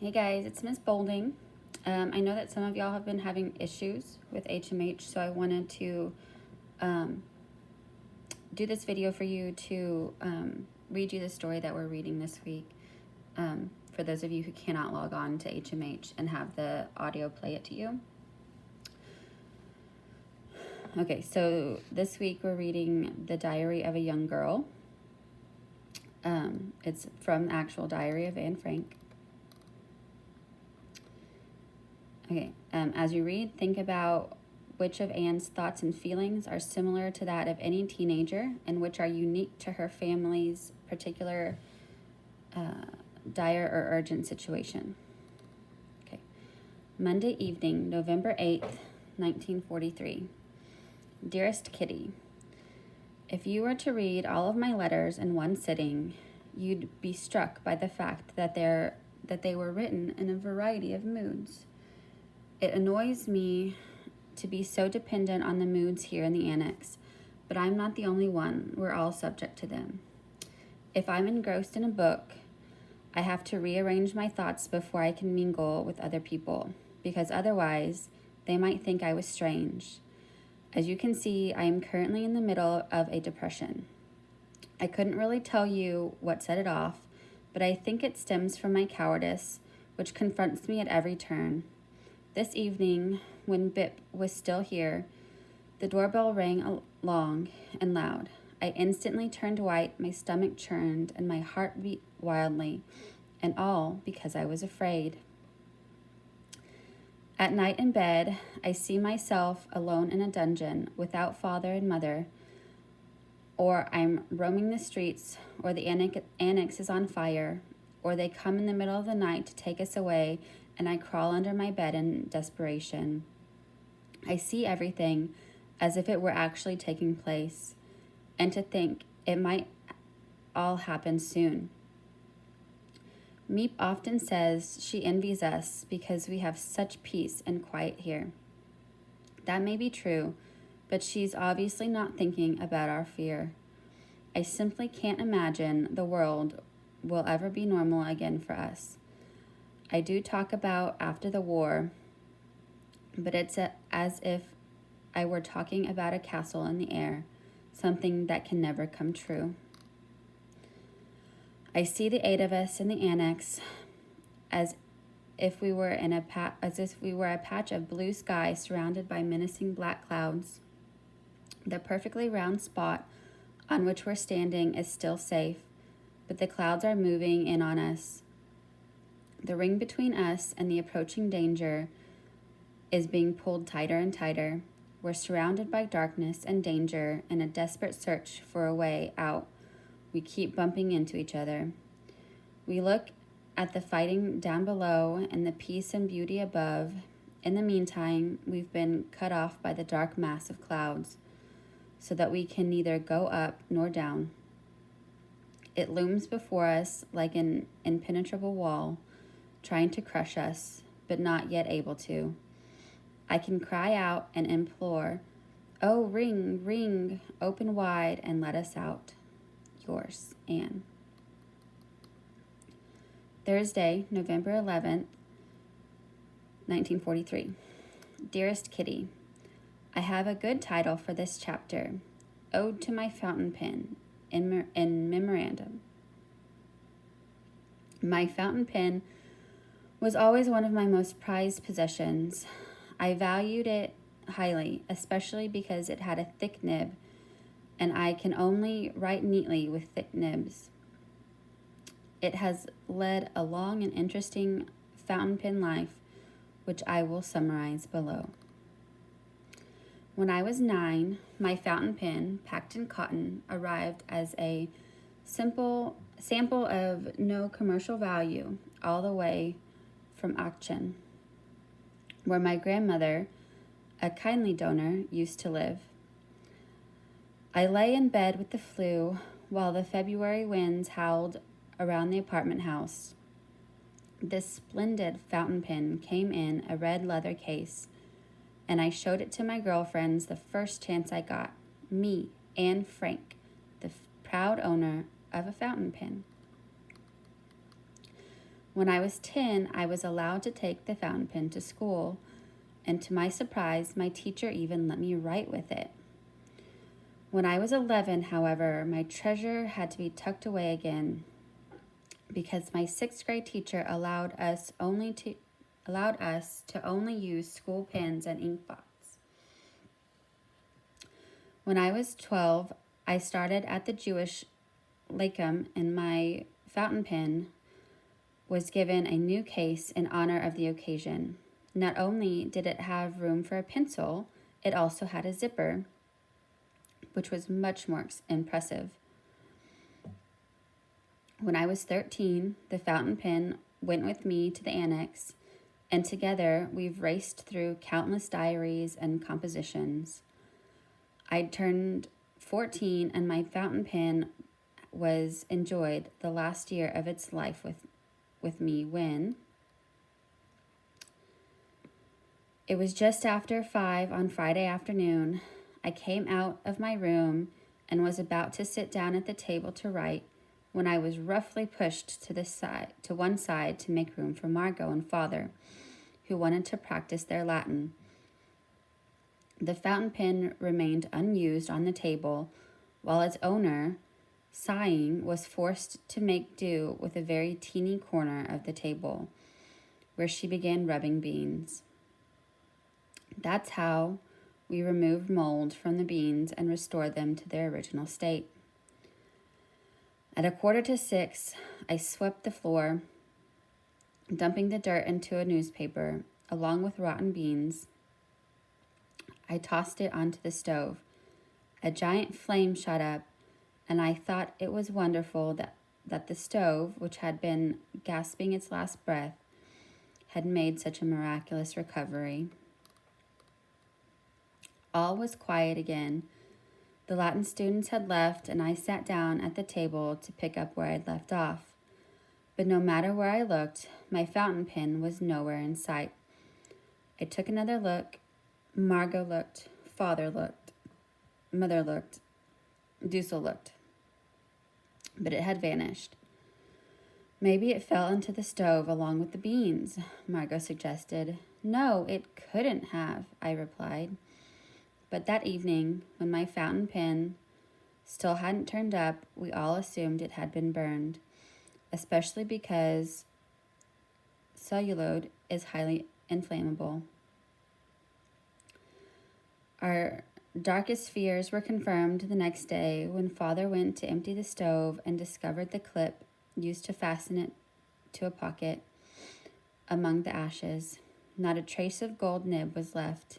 Hey guys, it's Miss Bolding. I know that some of y'all have been having issues with HMH, so I wanted to um, do this video for you to read you the story that we're reading this week. For those of you who cannot log on to HMH and have the audio play it to you. Okay, so this week we're reading The Diary of a Young Girl. It's from the actual Diary of Anne Frank. Okay, as you read, think about which of Anne's thoughts and feelings are similar to that of any teenager and which are unique to her family's particular dire or urgent situation. Okay, Monday evening, November 8th, 1943. Dearest Kitty, if you were to read all of my letters in one sitting, you'd be struck by the fact that they were written in a variety of moods. It annoys me to be so dependent on the moods here in the annex, but I'm not the only one. We're all subject to them. If I'm engrossed in a book, I have to rearrange my thoughts before I can mingle with other people, because otherwise they might think I was strange. As you can see, I am currently in the middle of a depression. I couldn't really tell you what set it off, but I think it stems from my cowardice, which confronts me at every turn. This evening, when Bip was still here, the doorbell rang long and loud. I instantly turned white, my stomach churned, and my heart beat wildly, and all because I was afraid. At night in bed, I see myself alone in a dungeon without father and mother, or I'm roaming the streets, or the annex is on fire, or they come in the middle of the night to take us away, and I crawl under my bed in desperation. I see everything as if it were actually taking place, and to think it might all happen soon. Meep often says she envies us because we have such peace and quiet here. That may be true, but she's obviously not thinking about our fear. I simply can't imagine the world will ever be normal again for us. I do talk about after the war, but it's as if I were talking about a castle in the air, something that can never come true. I see the 8 of us in the annex as if we were a patch of blue sky surrounded by menacing black clouds. The perfectly round spot on which we're standing is still safe, but the clouds are moving in on us. The ring between us and the approaching danger is being pulled tighter and tighter. We're surrounded by darkness and danger in a desperate search for a way out. We keep bumping into each other. We look at the fighting down below and the peace and beauty above. In the meantime, we've been cut off by the dark mass of clouds, so that we can neither go up nor down. It looms before us like an impenetrable wall, trying to crush us, but not yet able to. I can cry out and implore, "Oh, ring, ring, open wide and let us out." Yours, Anne. Thursday, November 11th, 1943. Dearest Kitty, I have a good title for this chapter, Ode to My Fountain Pen, in memorandum. My fountain pen was always one of my most prized possessions. I valued it highly, especially because it had a thick nib, and I can only write neatly with thick nibs. It has led a long and interesting fountain pen life, which I will summarize below. When I was 9, my fountain pen, packed in cotton, arrived as a simple sample of no commercial value, all the way from Aachen, where my grandmother, a kindly donor, used to live. I lay in bed with the flu while the February winds howled around the apartment house. This splendid fountain pen came in a red leather case, and I showed it to my girlfriends the first chance I got. Me, Anne Frank, the proud owner of a fountain pen. When I was 10, I was allowed to take the fountain pen to school, and to my surprise, my teacher even let me write with it. When I was 11, however, my treasure had to be tucked away again because my 6th grade teacher allowed us to only use school pens and ink blots. When I was 12, I started at the Jewish Lakem, and my fountain pen was given a new case in honor of the occasion. Not only did it have room for a pencil, it also had a zipper, which was much more impressive. When I was 13, the fountain pen went with me to the annex, and together we've raced through countless diaries and compositions. I'd turned 14, and my fountain pen was enjoyed the last year of its life with me when it was just after 5 on Friday afternoon. I came out of my room and was about to sit down at the table to write when I was roughly pushed to one side to make room for Margot and Father, who wanted to practice their Latin. The fountain pen remained unused on the table, while its owner, sighing, was forced to make do with a very teeny corner of the table, where she began rubbing beans. That's how we removed mold from the beans and restored them to their original state. At 5:45, I swept the floor, dumping the dirt into a newspaper, along with rotten beans. I tossed it onto the stove. A giant flame shot up, and I thought it was wonderful that the stove, which had been gasping its last breath, had made such a miraculous recovery. All was quiet again. The Latin students had left, and I sat down at the table to pick up where I'd left off. But no matter where I looked, my fountain pen was nowhere in sight. I took another look. Margot looked. Father looked. Mother looked. Dussel looked. But it had vanished. Maybe it fell into the stove along with the beans, Margot suggested. No, it couldn't have, I replied. But that evening, when my fountain pen still hadn't turned up, we all assumed it had been burned, especially because celluloid is highly inflammable. Our darkest fears were confirmed the next day when Father went to empty the stove and discovered the clip used to fasten it to a pocket among the ashes. Not a trace of gold nib was left.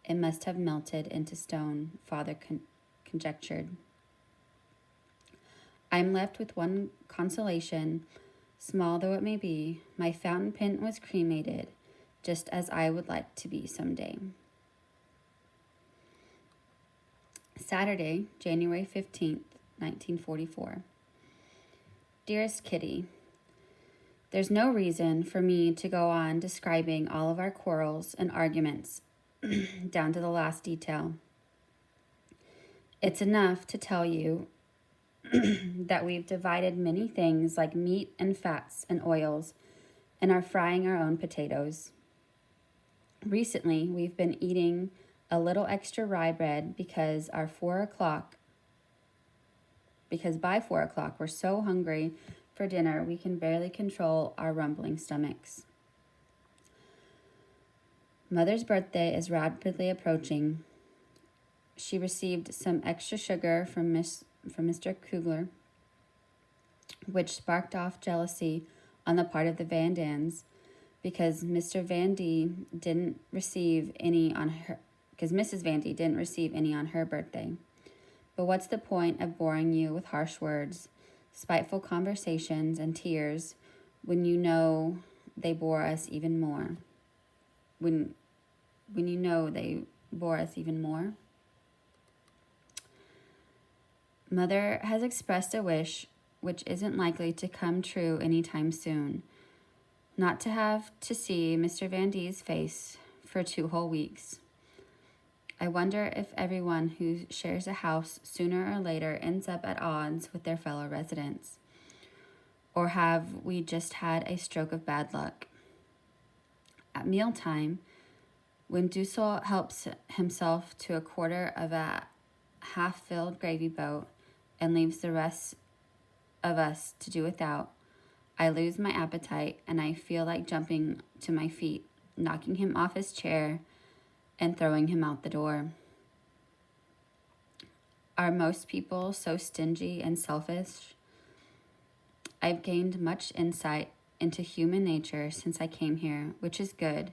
It must have melted into stone, Father conjectured. I'm left with one consolation, small though it may be. My fountain pen was cremated, just as I would like to be someday. Saturday, January 15th, 1944. Dearest Kitty, there's no reason for me to go on describing all of our quarrels and arguments down to the last detail. It's enough to tell you that we've divided many things like meat and fats and oils and are frying our own potatoes. Recently, we've been eating a little extra rye bread because by 4 o'clock we're so hungry for dinner we can barely control our rumbling stomachs. Mother's birthday is rapidly approaching. She received some extra sugar from Mr. Kugler, which sparked off jealousy on the part of the Van Dans because Mr. Van D didn't receive any on her because Mrs. Van D didn't receive any on her birthday. But what's the point of boring you with harsh words, spiteful conversations, and tears when you know they bore us even more? When you know they bore us even more? Mother has expressed a wish, which isn't likely to come true anytime soon, not to have to see Mr. Van D's face for 2 whole weeks. I wonder if everyone who shares a house sooner or later ends up at odds with their fellow residents. Or have we just had a stroke of bad luck? At mealtime, when Dussel helps himself to a quarter of a half-filled gravy boat and leaves the rest of us to do without, I lose my appetite and I feel like jumping to my feet, knocking him off his chair and throwing him out the door. Are most people so stingy and selfish? I've gained much insight into human nature since I came here, which is good,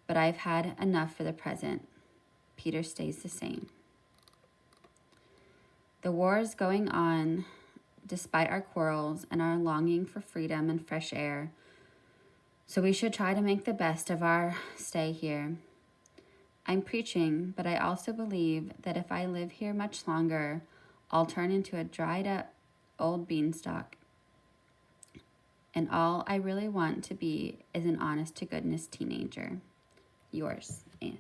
but I've had enough for the present. Peter stays the same. The war is going on despite our quarrels and our longing for freedom and fresh air, so we should try to make the best of our stay here. I'm preaching, but I also believe that if I live here much longer, I'll turn into a dried up old beanstalk. And all I really want to be is an honest to goodness teenager. Yours, Anne.